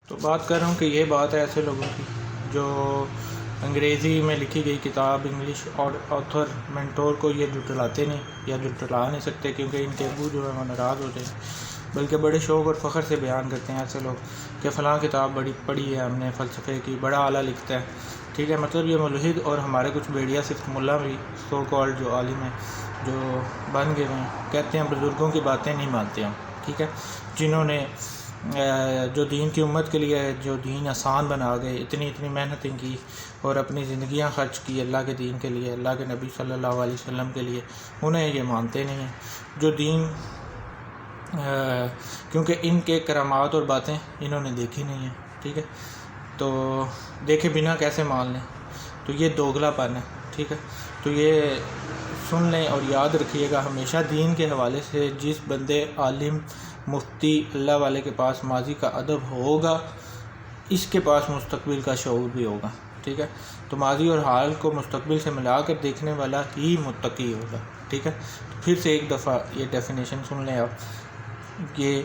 تو بات کر رہا ہوں کہ یہ بات ہے ایسے لوگوں کی جو انگریزی میں لکھی گئی کتاب انگلش اور آتھر مینٹور کو یہ جھٹلاتے نہیں یا جھٹلا نہیں سکتے، کیونکہ ان کے ابو جو ہے وہ ناراض ہوتے ہیں، بلکہ بڑے شوق اور فخر سے بیان کرتے ہیں ایسے لوگ کہ فلاں کتاب بڑی پڑھی ہے ہم نے فلسفے کی، بڑا اعلیٰ لکھتا ہے، ٹھیک ہے۔ مطلب یہ ملحد اور ہمارے کچھ بیڑیا صرف ملا بھی سو کالڈ جو عالم ہیں جو بن گئے ہیں، کہتے ہیں بزرگوں کی باتیں نہیں مانتے ہم، ٹھیک ہے، جنہوں نے جو دین کی امت کے لیے جو دین آسان بنا گئے، اتنی محنتیں کی اور اپنی زندگیاں خرچ کی اللہ کے دین کے لیے، اللہ کے نبی صلی اللہ علیہ وسلم کے لیے، انہیں یہ مانتے نہیں ہیں جو دین، کیونکہ ان کے کرامات اور باتیں انہوں نے دیکھی نہیں ہیں، ٹھیک ہے، تو دیکھے بنا کیسے مان لیں، تو یہ دوگلا پن ہے، ٹھیک ہے۔ تو یہ سن لیں اور یاد رکھیے گا ہمیشہ، دین کے حوالے سے جس بندے عالم مفتی اللہ والے کے پاس ماضی کا ادب ہوگا، اس کے پاس مستقبل کا شعور بھی ہوگا، ٹھیک ہے۔ تو ماضی اور حال کو مستقبل سے ملا کر دیکھنے والا ہی متقی ہوگا، ٹھیک ہے۔ تو پھر سے ایک دفعہ یہ ڈیفینیشن سن لیں آپ، یہ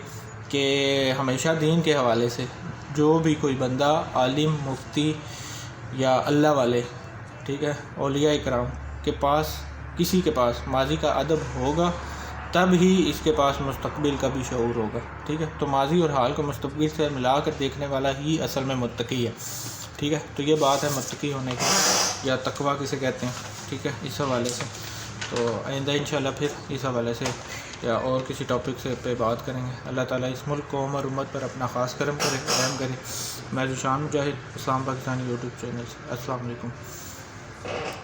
کہ ہمیشہ دین کے حوالے سے جو بھی کوئی بندہ عالم مفتی یا اللہ والے، ٹھیک ہے، اولیاء اکرام کے پاس، کسی کے پاس ماضی کا ادب ہوگا، تب ہی اس کے پاس مستقبل کا بھی شعور ہوگا، ٹھیک ہے۔ تو ماضی اور حال کو مستقبل سے ملا کر دیکھنے والا ہی اصل میں متقی ہے، ٹھیک ہے۔ تو یہ بات ہے متقی ہونے کی، یا تقویٰ کسے کہتے ہیں، ٹھیک ہے، اس حوالے سے۔ تو آئندہ انشاءاللہ پھر اس حوالے سے یا اور کسی ٹاپک سے پہ بات کریں گے۔ اللہ تعالیٰ اس ملک قوم اور امت پر اپنا خاص کرم کرے، رحم کرے۔ میں ذوشان مجاہد، اسلام پاکستانی یوٹیوب چینل سے۔ السلام علیکم۔